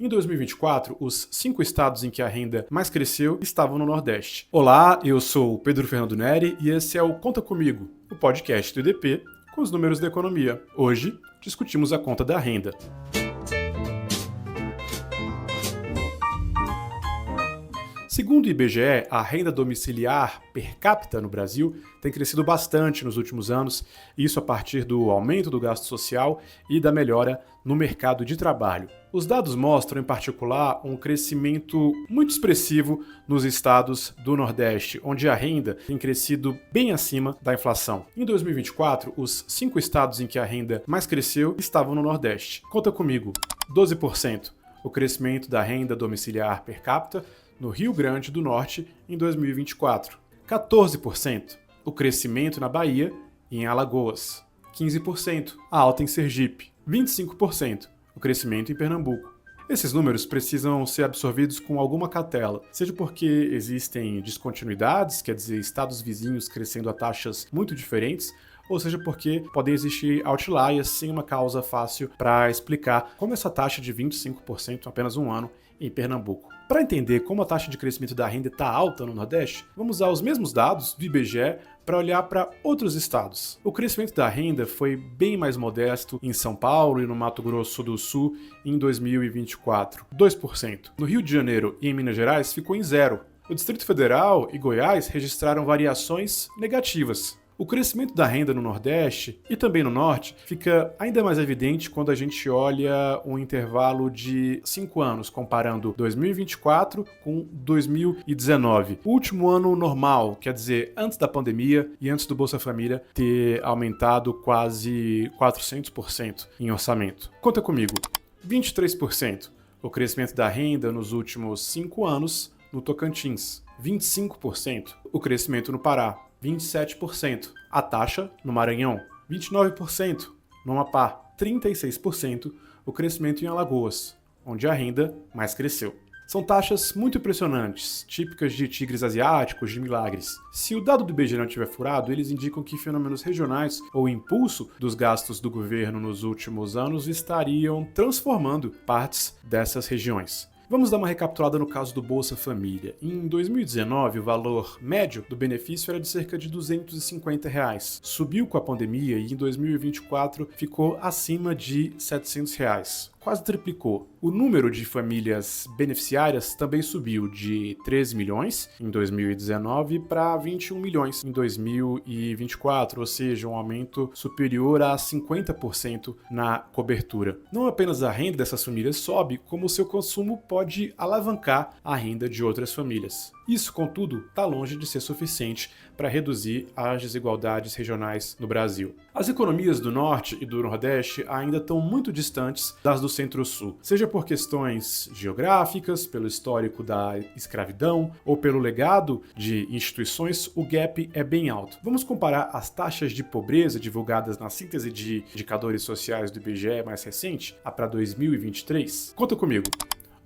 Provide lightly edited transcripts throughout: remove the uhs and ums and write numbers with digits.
Em 2024, os 5 estados em que a renda mais cresceu estavam no Nordeste. Olá, eu sou o Pedro Fernando Neri e esse é o Conta Comigo, o podcast do IDP com os números da economia. Hoje, discutimos a conta da renda. Segundo o IBGE, a renda domiciliar per capita no Brasil tem crescido bastante nos últimos anos, isso a partir do aumento do gasto social e da melhora no mercado de trabalho. Os dados mostram, em particular, um crescimento muito expressivo nos estados do Nordeste, onde a renda tem crescido bem acima da inflação. Em 2024, os 5 estados em que a renda mais cresceu estavam no Nordeste. Conta comigo, 12%. O crescimento da renda domiciliar per capita no Rio Grande do Norte em 2024. 14%. O crescimento na Bahia e em Alagoas. 15%. A alta em Sergipe. 25%. O crescimento em Pernambuco. Esses números precisam ser absorvidos com alguma cautela, seja porque existem descontinuidades, quer dizer, estados vizinhos crescendo a taxas muito diferentes, ou seja porque podem existir outliers sem uma causa fácil para explicar como essa taxa de 25% em apenas um ano em Pernambuco. Para entender como a taxa de crescimento da renda está alta no Nordeste, vamos usar os mesmos dados do IBGE para olhar para outros estados. O crescimento da renda foi bem mais modesto em São Paulo e no Mato Grosso do Sul em 2024, 2%. No Rio de Janeiro e em Minas Gerais ficou em 0%. O Distrito Federal e Goiás registraram variações negativas. O crescimento da renda no Nordeste e também no Norte fica ainda mais evidente quando a gente olha um intervalo de 5 anos, comparando 2024 com 2019. O último ano normal, quer dizer, antes da pandemia e antes do Bolsa Família ter aumentado quase 400% em orçamento. Conta comigo, 23%. O crescimento da renda nos últimos 5 anos no Tocantins, 25%. O crescimento no Pará, 27%. A taxa no Maranhão, 29%. No Amapá, 36%. O crescimento em Alagoas, onde a renda mais cresceu. São taxas muito impressionantes, típicas de tigres asiáticos, de milagres. Se o dado do IBGE não estiver furado, eles indicam que fenômenos regionais ou impulso dos gastos do governo nos últimos anos estariam transformando partes dessas regiões. Vamos dar uma recapitulada no caso do Bolsa Família. Em 2019, o valor médio do benefício era de cerca de R$ 250. Subiu com a pandemia e em 2024 ficou acima de R$ 700. Quase triplicou. O número de famílias beneficiárias também subiu de 13 milhões em 2019 para 21 milhões em 2024, ou seja, um aumento superior a 50% na cobertura. Não apenas a renda dessas famílias sobe, como o seu consumo pode alavancar a renda de outras famílias. Isso, contudo, está longe de ser suficiente para reduzir as desigualdades regionais no Brasil. As economias do Norte e do Nordeste ainda estão muito distantes das do Centro-Sul, seja por questões geográficas, pelo histórico da escravidão ou pelo legado de instituições, o gap é bem alto. Vamos comparar as taxas de pobreza divulgadas na síntese de indicadores sociais do IBGE mais recente, a para 2023? Conta comigo.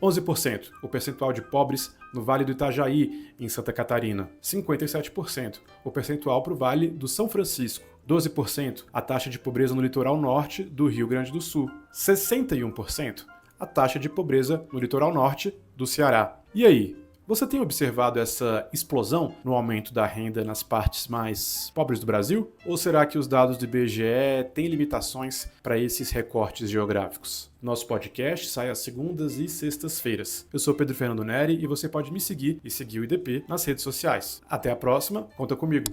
11%, o percentual de pobres no Vale do Itajaí, em Santa Catarina. 57%, o percentual para o Vale do São Francisco. 12%, a taxa de pobreza no litoral norte do Rio Grande do Sul. 61%, a taxa de pobreza no litoral norte do Ceará. E aí? Você tem observado essa explosão no aumento da renda nas partes mais pobres do Brasil? Ou será que os dados do IBGE têm limitações para esses recortes geográficos? Nosso podcast sai às segundas e sextas-feiras. Eu sou Pedro Fernando Neri e você pode me seguir e seguir o IDP nas redes sociais. Até a próxima, conta comigo!